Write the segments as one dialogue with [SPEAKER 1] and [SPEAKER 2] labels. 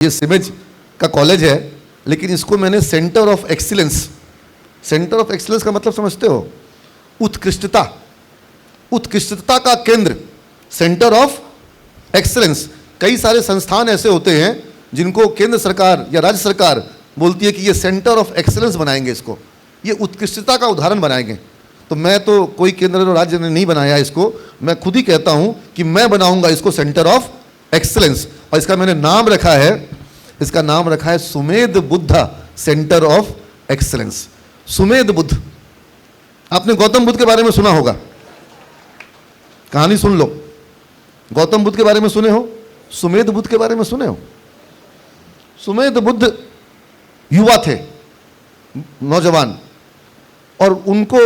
[SPEAKER 1] ये सिमेज का कॉलेज है, लेकिन इसको मैंने centre of excellence, centre of excellence का मतलब समझते हो? उत्कृष्टता, उत्कृष्टता का केंद्र, सेंटर ऑफ एक्सीलेंस। कई सारे संस्थान ऐसे होते हैं जिनको केंद्र सरकार या राज्य सरकार बोलती है कि ये सेंटर ऑफ एक्सीलेंस बनाएंगे, इसको ये उत्कृष्टता का उदाहरण बनाएंगे। तो मैं तो कोई केंद्र और राज्य ने नहीं बनाया इसको, मैं खुद ही कहता हूं कि मैं बनाऊंगा इसको सेंटर ऑफ एक्सीलेंस। और इसका मैंने नाम रखा है, इसका नाम रखा है Sumedh Buddha centre of excellence. Sumedh Buddha, आपने गौतम बुद्ध के बारे में सुना होगा, कहानी सुन लो। गौतम बुद्ध के बारे में सुने हो, सुमेध बुद्ध के बारे में सुने हो? सुमेध बुद्ध युवा थे, नौजवान, और उनको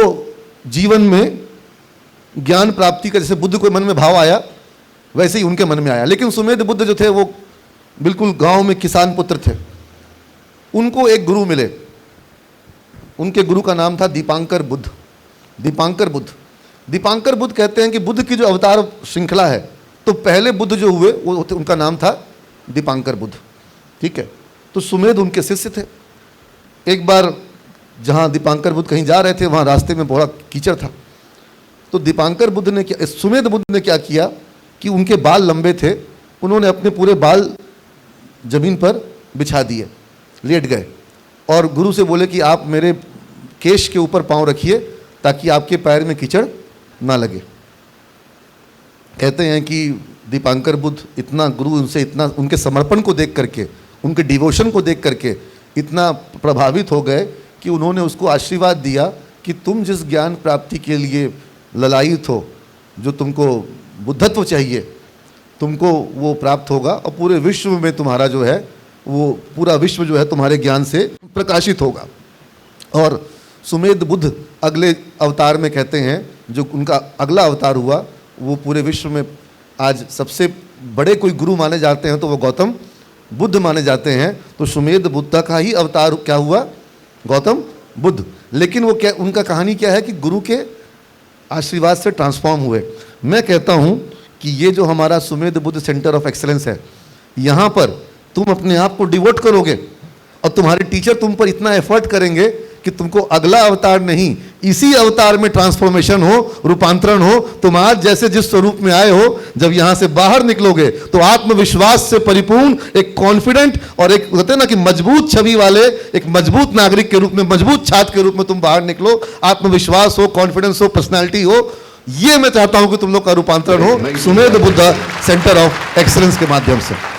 [SPEAKER 1] जीवन में ज्ञान प्राप्ति का, जैसे बुद्ध को मन में भाव आया वैसे ही उनके मन में आया। लेकिन सुमेध बुद्ध जो थे वो बिल्कुल गांव में किसान पुत्र थे। उनको एक गुरु मिले, उनके गुरु का नाम था दीपांकर बुद्ध। दीपांकर बुद्ध, दीपांकर बुद्ध कहते हैं कि बुद्ध की जो अवतार श्रृंखला है, तो पहले बुद्ध जो हुए वो उनका नाम था दीपांकर बुद्ध, ठीक है। तो सुमेध उनके शिष्य थे। एक बार जहाँ दीपांकर बुद्ध कहीं जा रहे थे, वहाँ रास्ते में बड़ा कीचड़ था। तो दीपांकर बुद्ध ने क्या, सुमेध बुद्ध ने क्या किया कि उनके बाल लंबे थे, उन्होंने अपने पूरे बाल जमीन पर बिछा दिए, लेट गए, और गुरु से बोले कि आप मेरे केश के ऊपर पांव रखिए ताकि आपके पैर में कीचड़ ना लगे। कहते हैं कि दीपांकर बुद्ध इतना, गुरु उनसे इतना, उनके समर्पण को देख करके, उनके डिवोशन को देख करके इतना प्रभावित हो गए कि उन्होंने उसको आशीर्वाद दिया कि तुम जिस ज्ञान प्राप्ति के लिए ललायित हो, जो तुमको बुद्धत्व चाहिए, तुमको वो प्राप्त होगा, और पूरे विश्व में तुम्हारा जो है वो पूरा विश्व जो है तुम्हारे ज्ञान से प्रकाशित होगा। और सुमेध बुद्ध अगले अवतार में कहते हैं, जो उनका अगला अवतार हुआ, वो पूरे विश्व में आज सबसे बड़े कोई गुरु माने जाते हैं तो वो गौतम बुद्ध माने जाते हैं। तो सुमेध बुद्ध का ही अवतार क्या हुआ? गौतम बुद्ध। लेकिन वो क्या, उनका कहानी क्या है कि गुरु के आशीर्वाद से ट्रांसफॉर्म हुए। मैं कहता हूं कि ये जो हमारा Sumedh Buddha centre of excellence है, यहाँ पर तुम अपने आप को डिवोट करोगे और तुम्हारे टीचर तुम पर इतना एफर्ट करेंगे कि तुमको अगला अवतार नहीं, इसी अवतार में ट्रांसफॉर्मेशन हो, रूपांतरण हो। तुम आज जैसे जिस स्वरूप में आए हो, जब यहाँ से बाहर निकलोगे तो आत्मविश्वास से परिपूर्ण, एक कॉन्फिडेंट और एक कहते हैं ना कि मजबूत छवि वाले, एक मजबूत नागरिक के रूप में, मजबूत छात्र के रूप में तुम बाहर निकलो। आत्मविश्वास हो, कॉन्फिडेंस हो, पर्सनैलिटी हो। ये मैं चाहता हूं कि तुम लोग का रूपांतरण हो Sumedh Buddha centre of excellence के माध्यम से।